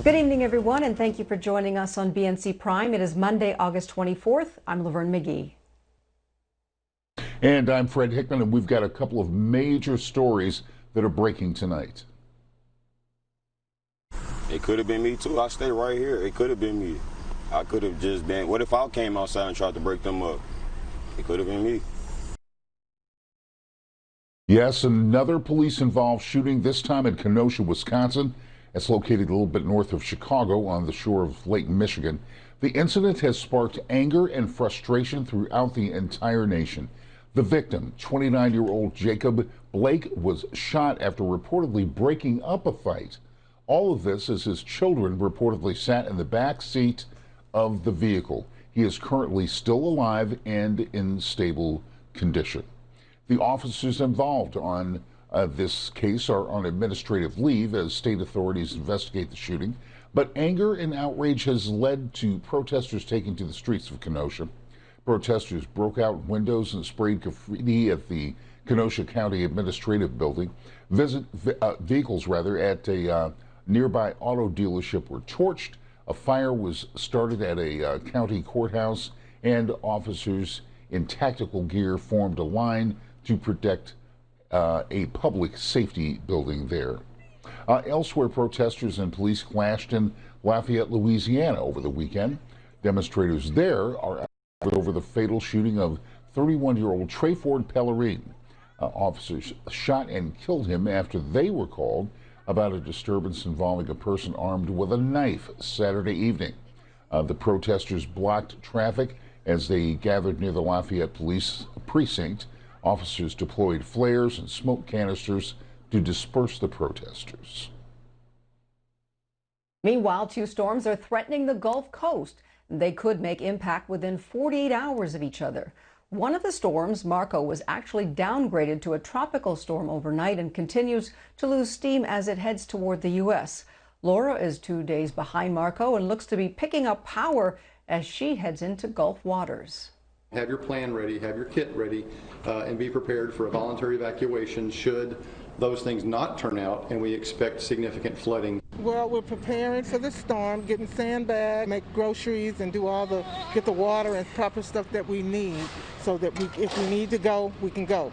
Good evening, everyone, and thank you for joining us on BNC Prime. It is Monday, August 24th. I'm Laverne McGee. And I'm Fred Hickman, and we've got a couple of major stories that are breaking tonight. It could have been me, too. I stay right here. It could have been me. I could have just been, what if I came outside and tried to break them up? It could have been me. Yes, another police-involved shooting, this time in Kenosha, Wisconsin. It's located a little bit north of Chicago on the shore of Lake Michigan. The incident has sparked anger and frustration throughout the entire nation. The victim, 29-year-old Jacob Blake, was shot after reportedly breaking up a fight. All of this as his children reportedly sat in the back seat of the vehicle. He is currently still alive and in stable condition. The officers involved on this case are on administrative leave as state authorities investigate the shooting. But anger and outrage has led to protesters taking to the streets of Kenosha. Protesters broke out windows and sprayed graffiti at the Kenosha County Administrative Building. Vehicles at a nearby auto dealership were torched. A fire was started at a county courthouse, and officers in tactical gear formed a line to protect a public safety building there. Elsewhere, protesters and police clashed in Lafayette, Louisiana over the weekend. Demonstrators there are over the fatal shooting of 31-year-old Trayford Pellerine. Officers shot and killed him after they were called about a disturbance involving a person armed with a knife Saturday evening. The protesters blocked traffic as they gathered near the Lafayette police precinct. Officers deployed flares and smoke canisters to disperse the protesters. Meanwhile, two storms are threatening the Gulf Coast. They could make impact within 48 hours of each other. One of the storms, Marco, was actually downgraded to a tropical storm overnight and continues to lose steam as it heads toward the U.S. Laura is 2 days behind Marco and looks to be picking up power as she heads into Gulf waters. Have your plan ready, have your kit ready, and be prepared for a voluntary evacuation should those things not turn out and we expect significant flooding. Well, we're preparing for the storm, getting sandbags, make groceries, and get the water and proper stuff that we need so that if we need to go, we can go.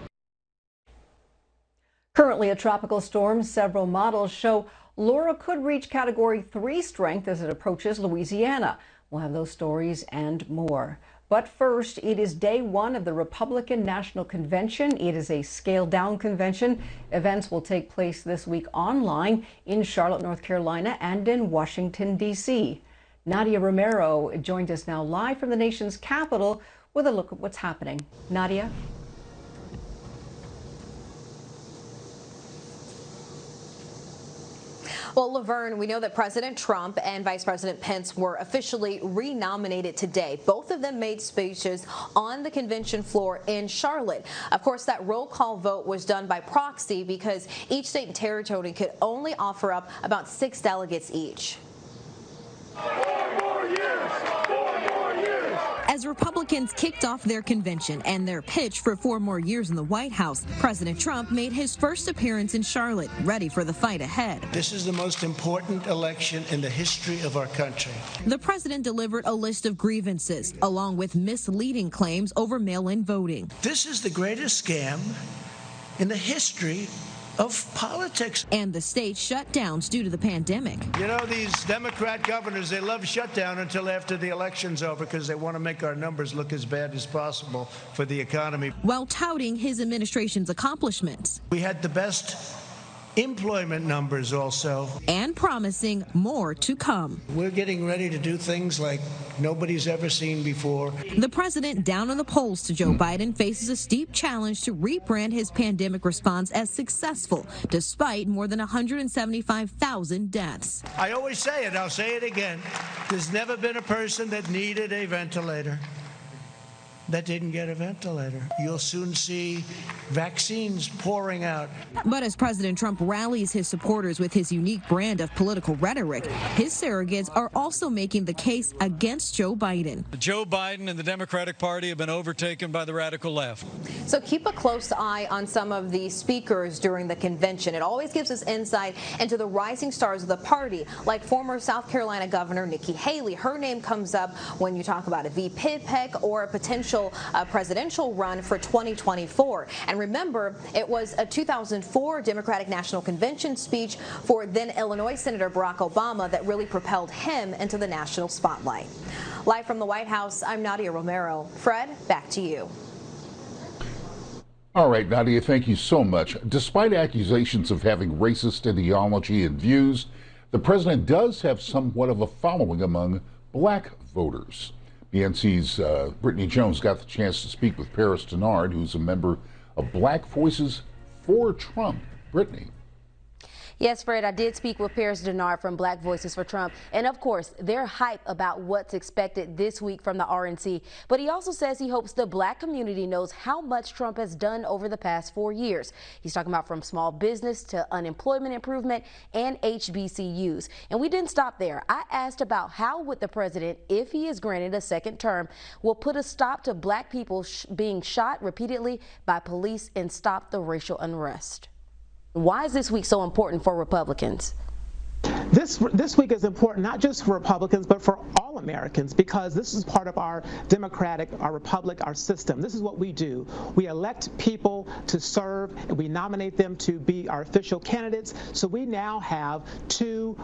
Currently a tropical storm, several models show Laura could reach Category 3 strength as it approaches Louisiana. We'll have those stories and more. But first, it is day one of the Republican National Convention. It is a scaled-down convention. Events will take place this week online in Charlotte, North Carolina, and in Washington, D.C. Nadia Romero joined us now live from the nation's capital with a look at what's happening. Nadia? Well, Laverne, we know that President Trump and Vice President Pence were officially renominated today. Both of them made speeches on the convention floor in Charlotte. Of course, that roll call vote was done by proxy because each state and territory could only offer up about 6 delegates each. 4 more years! 4 more years! As Republicans kicked off their convention and their pitch for 4 more years in the White House, President Trump made his first appearance in Charlotte, ready for the fight ahead. This is the most important election in the history of our country. The president delivered a list of grievances, along with misleading claims over mail-in voting. This is the greatest scam in the history of politics. And the state shutdowns due to the pandemic. You know, these Democrat governors, they love shutdown until after the election's over because they want to make our numbers look as bad as possible for the economy. While touting his administration's accomplishments. We had the best employment numbers also. And promising more to come. We're getting ready to do things like nobody's ever seen before. The president, down in the polls to Joe Biden, faces a steep challenge to rebrand his pandemic response as successful, despite more than 175,000 deaths. I always say it, I'll say it again. There's never been a person that needed a ventilator that didn't get a ventilator. You'll soon see vaccines pouring out. But as President Trump rallies his supporters with his unique brand of political rhetoric, his surrogates are also making the case against Joe Biden. Joe Biden and the Democratic Party have been overtaken by the radical left. So keep a close eye on some of the speakers during the convention. It always gives us insight into the rising stars of the party, like former South Carolina Governor Nikki Haley. Her name comes up when you talk about a VPIPEC or a potential presidential run for 2024. And remember, it was a 2004 Democratic National Convention speech for then Illinois Senator Barack Obama that really propelled him into the national spotlight. Live from the White House, I'm Nadia Romero. Fred, back to you. All right, Nadia, thank you so much. Despite accusations of having racist ideology and views, the president does have somewhat of a following among black voters. BNC's Brittany Jones got the chance to speak with Paris Denard, who's a member of Black Voices for Trump. Brittany. Yes, Fred, I did speak with Paris Denard from Black Voices for Trump. And of course, they're hype about what's expected this week from the RNC. But he also says he hopes the black community knows how much Trump has done over the past 4 years. He's talking about from small business to unemployment improvement and HBCUs. And we didn't stop there. I asked about how would the president, if he is granted a second term, will put a stop to black people being shot repeatedly by police and stop the racial unrest. Why is this week so important for Republicans? This week is important not just for Republicans, but for all Americans, because this is part of our democratic, our republic, our system. This is what we do. We elect people to serve, and we nominate them to be our official candidates. So we now have two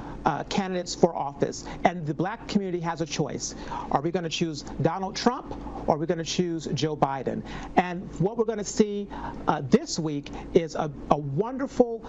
candidates for office, and the black community has a choice. Are we going to choose Donald Trump, or are we going to choose Joe Biden? And what we're going to see this week is a wonderful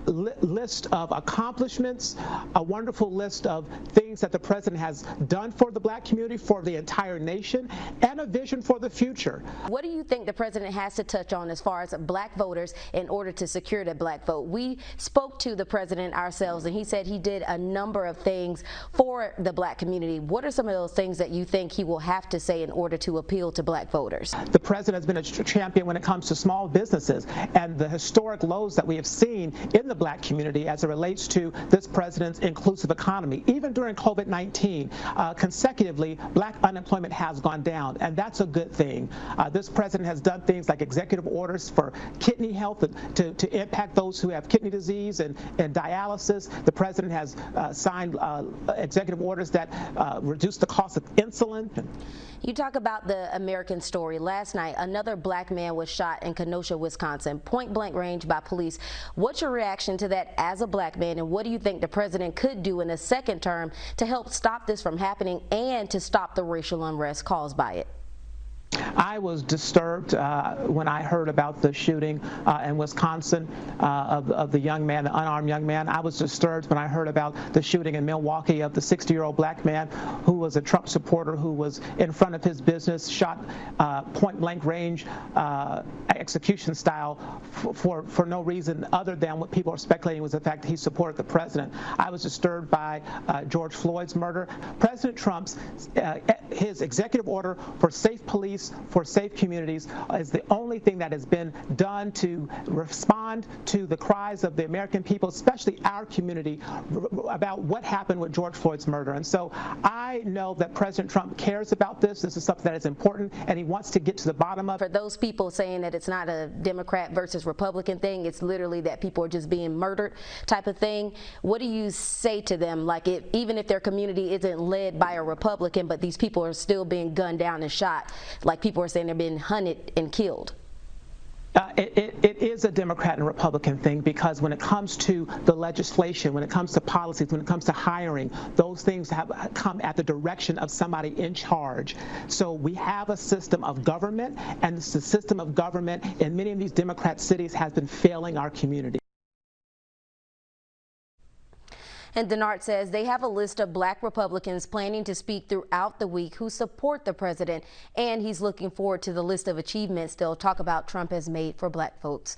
list of accomplishments, a wonderful list of things that the president has done for the black community, for the entire nation, and a vision for the future. What do you think the president has to touch on as far as black voters in order to secure the black vote? We spoke to the president ourselves, and he said he did a number of things for the black community. What are some of those things that you think he will have to say in order to appeal to black voters? The president has been a champion when it comes to small businesses and the historic lows that we have seen in the black community as it relates to this president's inclusive economy. Even during COVID-19, consecutively, black unemployment has gone down, and that's a good thing. This president has done things like executive orders for kidney health to impact those who have kidney disease and dialysis. The president has signed executive orders that reduce the cost of insulin. You talk about the American story. Last night, another black man was shot in Kenosha, Wisconsin, point blank range by police. What's your reaction to that as a black man, and what do you think the president could do in a second term to help stop this from happening and to stop the racial unrest caused by it? I was disturbed when I heard about the shooting in Wisconsin of the young man, the unarmed young man. I was disturbed when I heard about the shooting in Milwaukee of the 60-year-old black man who was a Trump supporter who was in front of his business, shot point-blank range, execution style for no reason other than what people are speculating was the fact that he supported the president. I was disturbed by George Floyd's murder. President Trump's his executive order for safe police, for safe communities, is the only thing that has been done to respond to the cries of the American people, especially our community, about what happened with George Floyd's murder. And so I know that President Trump cares about this. This is something that is important, and he wants to get to the bottom of it. For those people saying that it's not a Democrat versus Republican thing, it's literally that people are just being murdered type of thing, what do you say to them? Like, even if their community isn't led by a Republican, but these people are still being gunned down and shot, like people are saying they're being hunted and killed. It is a Democrat and Republican thing, because when it comes to the legislation, when it comes to policies, when it comes to hiring, those things have come at the direction of somebody in charge. So we have a system of government, and the system of government in many of these Democrat cities has been failing our community. And Denard says they have a list of black Republicans planning to speak throughout the week who support the president, and he's looking forward to the list of achievements they'll talk about Trump has made for black folks.